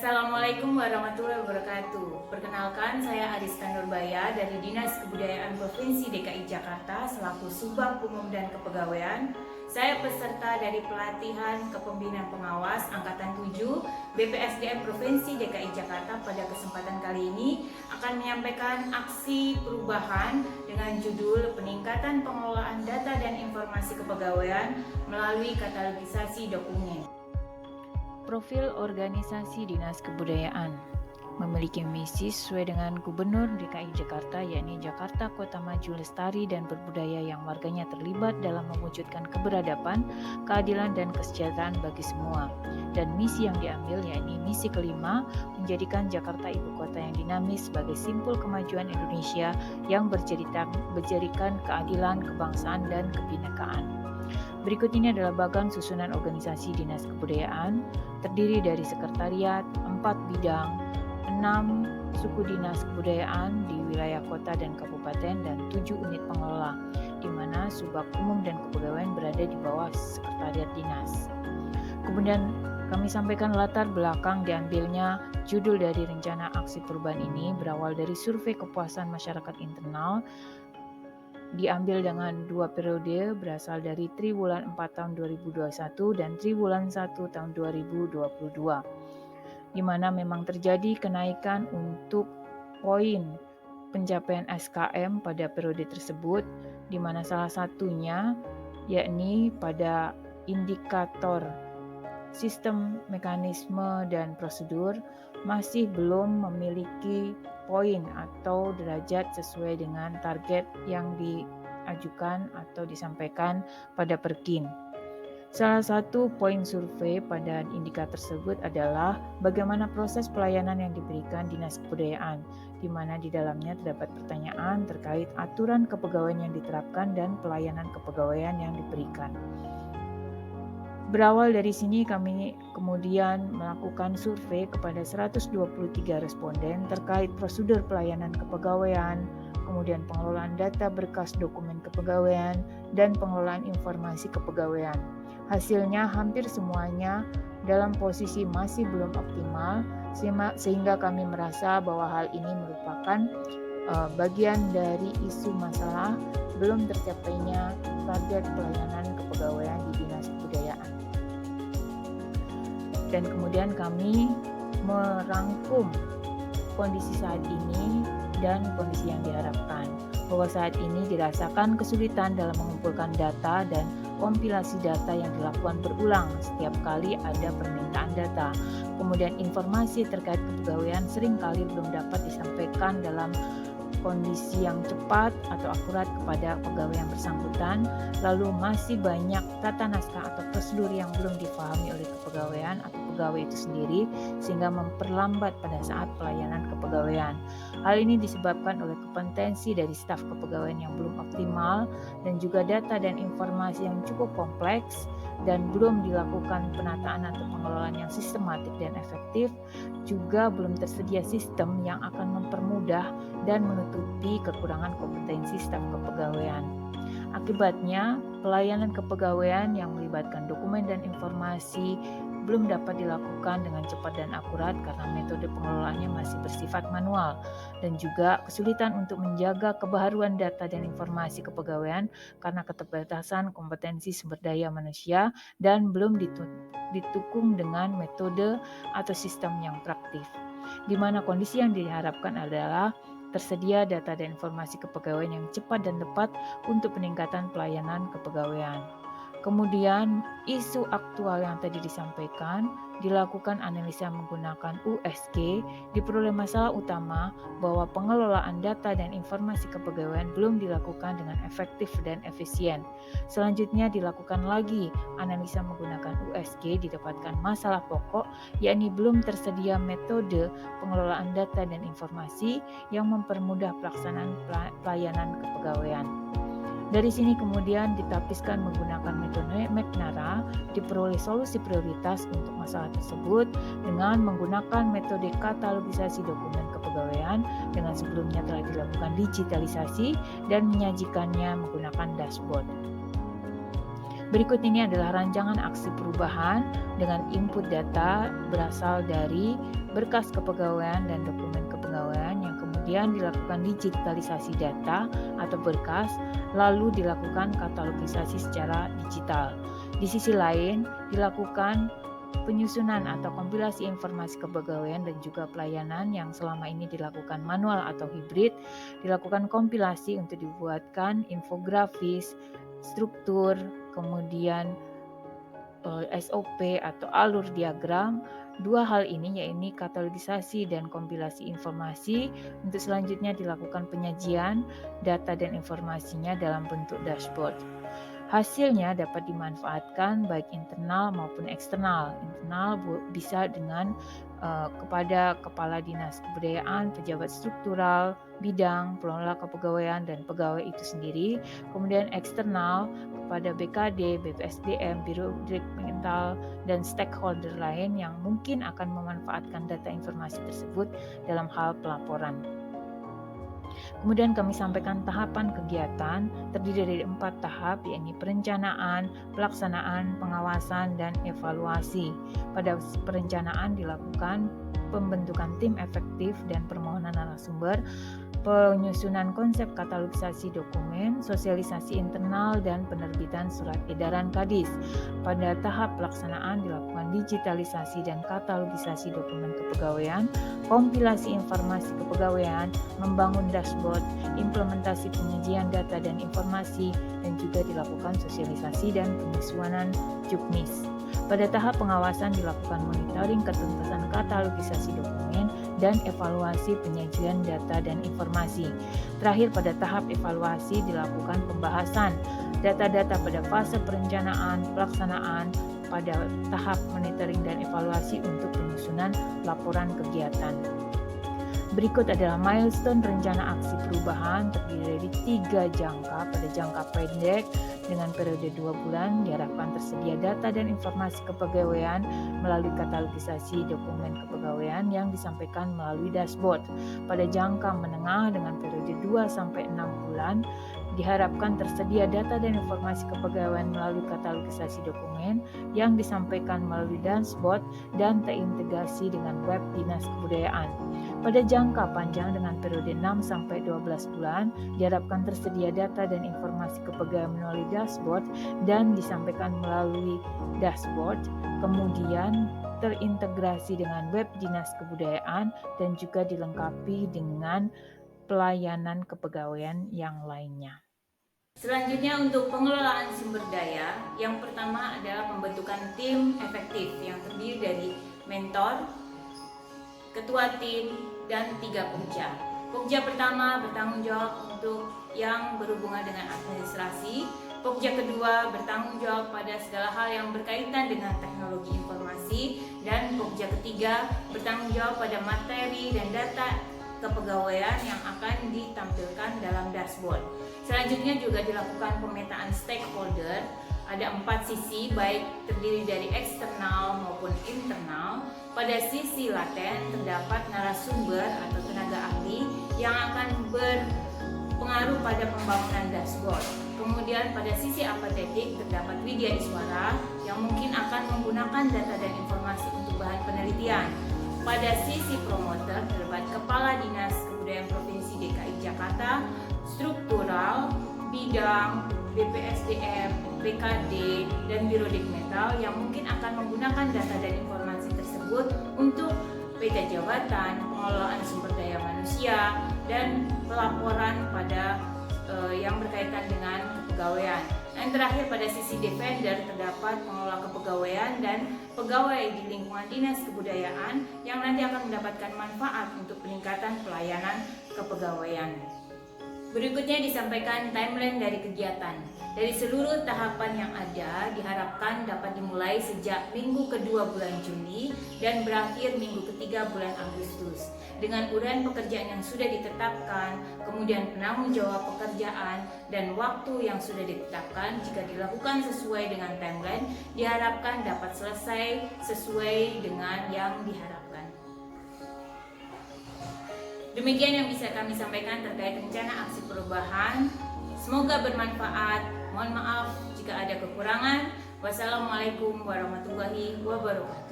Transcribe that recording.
Assalamualaikum warahmatullahi wabarakatuh. Perkenalkan, saya Ariska Nurbaya dari Dinas Kebudayaan Provinsi DKI Jakarta selaku Subang Umum dan Kepegawaian. Saya peserta dari pelatihan kepemimpinan pengawas Angkatan 7 BPSDM Provinsi DKI Jakarta. Pada kesempatan kali ini akan menyampaikan aksi perubahan dengan judul peningkatan pengelolaan data dan informasi kepegawaian melalui katalogisasi dokumen. Profil organisasi Dinas Kebudayaan memiliki misi sesuai dengan Gubernur DKI Jakarta, yakni Jakarta Kota Maju, Lestari, dan Berbudaya yang warganya terlibat dalam mewujudkan keberadaban, keadilan, dan kesejahteraan bagi semua. Dan misi yang diambil yakni misi kelima, menjadikan Jakarta ibu kota yang dinamis sebagai simpul kemajuan Indonesia yang berjadikan keadilan, kebangsaan, dan kebinekaan. Berikut ini adalah bagan susunan organisasi Dinas Kebudayaan, terdiri dari sekretariat, 4 bidang, 6 suku dinas kebudayaan di wilayah kota dan kabupaten, dan 7 unit pengelola, di mana Subag Umum dan Kepegawaian berada di bawah sekretariat dinas. Kemudian kami sampaikan latar belakang diambilnya judul dari rencana aksi perubahan ini berawal dari survei kepuasan masyarakat internal, diambil dengan 2 periode berasal dari triwulan 4 tahun 2021 dan triwulan 1 tahun 2022, di mana memang terjadi kenaikan untuk poin pencapaian SKM pada periode tersebut, di mana salah satunya yakni pada indikator sistem, mekanisme, dan prosedur masih belum memiliki poin atau derajat sesuai dengan target yang diajukan atau disampaikan pada Perkin. Salah satu poin survei pada indikator tersebut adalah bagaimana proses pelayanan yang diberikan Dinas Kebudayaan, di mana di dalamnya terdapat pertanyaan terkait aturan kepegawaian yang diterapkan dan pelayanan kepegawaian yang diberikan. Berawal dari sini kami kemudian melakukan survei kepada 123 responden terkait prosedur pelayanan kepegawaian, kemudian pengelolaan data berkas dokumen kepegawaian, dan pengelolaan informasi kepegawaian. Hasilnya hampir semuanya dalam posisi masih belum optimal, sehingga kami merasa bahwa hal ini merupakan bagian dari isu masalah belum tercapainya target pelayanan kepegawaian di Dinas Kebudayaan. Dan kemudian kami merangkum kondisi saat ini dan kondisi yang diharapkan, bahwa saat ini dirasakan kesulitan dalam mengumpulkan data dan kompilasi data yang dilakukan berulang setiap kali ada permintaan data. Kemudian informasi terkait kepegawaian seringkali belum dapat disampaikan dalam kondisi yang cepat atau akurat kepada pegawai yang bersangkutan, lalu masih banyak tata naskah atau prosedur yang belum dipahami oleh kepegawaian atau pegawai itu sendiri, sehingga memperlambat pada saat pelayanan kepegawaian. Hal ini disebabkan oleh kompetensi dari staf kepegawaian yang belum optimal, dan juga data dan informasi yang cukup kompleks dan belum dilakukan penataan atau pengelolaan yang sistematik dan efektif. Juga belum tersedia sistem yang akan mempermudah dan menutupi kekurangan kompetensi staf kepegawaian. Akibatnya, pelayanan kepegawaian yang melibatkan dokumen dan informasi belum dapat dilakukan dengan cepat dan akurat karena metode pengelolaannya masih bersifat manual, dan juga kesulitan untuk menjaga kebaharuan data dan informasi kepegawaian karena keterbatasan kompetensi sumber daya manusia dan belum didukung dengan metode atau sistem yang praktis, di mana kondisi yang diharapkan adalah tersedia data dan informasi kepegawaian yang cepat dan tepat untuk peningkatan pelayanan kepegawaian. Kemudian isu aktual yang tadi disampaikan, dilakukan analisa menggunakan USG, diperoleh masalah utama bahwa pengelolaan data dan informasi kepegawaian belum dilakukan dengan efektif dan efisien. Selanjutnya dilakukan lagi analisa menggunakan USG, didapatkan masalah pokok, yakni belum tersedia metode pengelolaan data dan informasi yang mempermudah pelaksanaan pelayanan kepegawaian. Dari sini kemudian ditapiskan menggunakan metode McNamara, diperoleh solusi prioritas untuk masalah tersebut dengan menggunakan metode katalogisasi dokumen kepegawaian dengan sebelumnya telah dilakukan digitalisasi dan menyajikannya menggunakan dashboard. Berikut ini adalah rancangan aksi perubahan dengan input data berasal dari berkas kepegawaian dan dokumen kepegawaian yang kemudian dilakukan digitalisasi data atau berkas, lalu dilakukan katalogisasi secara digital. Di sisi lain, dilakukan penyusunan atau kompilasi informasi kepegawaian dan juga pelayanan yang selama ini dilakukan manual atau hibrid, dilakukan kompilasi untuk dibuatkan infografis, struktur, kemudian SOP atau alur diagram. Dua hal ini yaitu katalogisasi dan kompilasi informasi, untuk selanjutnya dilakukan penyajian data dan informasinya dalam bentuk dashboard. Hasilnya dapat dimanfaatkan baik internal maupun eksternal. Internal bisa dengan kepada Kepala Dinas Kebudayaan, pejabat struktural, bidang, pengelola kepegawaian, dan pegawai itu sendiri. Kemudian eksternal kepada BKD, BPSDM, Biro Departemental, dan stakeholder lain yang mungkin akan memanfaatkan data informasi tersebut dalam hal pelaporan. Kemudian kami sampaikan tahapan kegiatan terdiri dari 4 tahap, yaitu perencanaan, pelaksanaan, pengawasan, dan evaluasi. Pada perencanaan dilakukan pembentukan tim efektif dan permohonan narasumber, penyusunan konsep katalogisasi dokumen, sosialisasi internal, dan penerbitan surat edaran Kadis. Pada tahap pelaksanaan dilakukan digitalisasi dan katalogisasi dokumen kepegawaian, kompilasi informasi kepegawaian, membangun dashboard, implementasi penyajian data dan informasi, dan juga dilakukan sosialisasi dan penyusunan juknis. Pada tahap pengawasan dilakukan monitoring ketuntasan katalogisasi dokumen dan evaluasi penyajian data dan informasi. Terakhir, pada tahap evaluasi dilakukan pembahasan data-data pada fase perencanaan, pelaksanaan, pada tahap monitoring dan evaluasi untuk penyusunan laporan kegiatan. Berikut adalah milestone rencana aksi perubahan terdiri dari 3 jangka. Pada jangka pendek dengan periode 2 bulan diharapkan tersedia data dan informasi kepegawaian melalui katalogisasi dokumen kepegawaian yang disampaikan melalui dashboard. Pada jangka menengah dengan periode 2-6 bulan diharapkan tersedia data dan informasi kepegawaian melalui katalogisasi dokumen yang disampaikan melalui dashboard dan terintegrasi dengan web Dinas Kebudayaan. Pada jangka panjang dengan periode 6-12 bulan diharapkan tersedia data dan informasi kepegawaian melalui dashboard dan disampaikan melalui dashboard, kemudian terintegrasi dengan web Dinas Kebudayaan dan juga dilengkapi dengan pelayanan kepegawaian yang lainnya. Selanjutnya untuk pengelolaan sumber daya, yang pertama adalah pembentukan tim efektif yang terdiri dari mentor, ketua tim, dan 3 pokja. Pokja pertama bertanggung jawab untuk yang berhubungan dengan administrasi, pokja kedua bertanggung jawab pada segala hal yang berkaitan dengan teknologi informasi, dan pokja ketiga bertanggung jawab pada materi dan data kepegawaian yang akan ditampilkan dalam dashboard. Selanjutnya juga dilakukan pemetaan stakeholder. Ada 4 sisi, baik terdiri dari eksternal maupun internal. Pada sisi laten terdapat narasumber atau tenaga ahli yang akan berpengaruh pada pembangunan dashboard. Kemudian pada sisi apatetik terdapat Widya Iswara yang mungkin akan menggunakan data dan informasi untuk bahan penelitian. Pada sisi promoter terdapat Kepala Dinas Kebudayaan Provinsi DKI Jakarta, struktural, bidang, BPSDM, BKD, dan Biro Departemental yang mungkin akan menggunakan data dan informasi tersebut untuk peta jabatan, pengelolaan sumber daya manusia, dan pelaporan pada yang berkaitan dengan kepegawaian. Dan terakhir pada sisi defender terdapat pengelola kepegawaian dan pegawai di lingkungan Dinas Kebudayaan yang nanti akan mendapatkan manfaat untuk peningkatan pelayanan kepegawaian. Berikutnya disampaikan timeline dari kegiatan. Dari seluruh tahapan yang ada diharapkan dapat dimulai sejak minggu kedua bulan Juni dan berakhir minggu ketiga bulan Agustus. Dengan uraian pekerjaan yang sudah ditetapkan, kemudian penanggung jawab pekerjaan dan waktu yang sudah ditetapkan, jika dilakukan sesuai dengan timeline, diharapkan dapat selesai sesuai dengan yang diharapkan. Demikian yang bisa kami sampaikan terkait rencana aksi perubahan. Semoga bermanfaat. Mohon maaf jika ada kekurangan. Wassalamualaikum warahmatullahi wabarakatuh.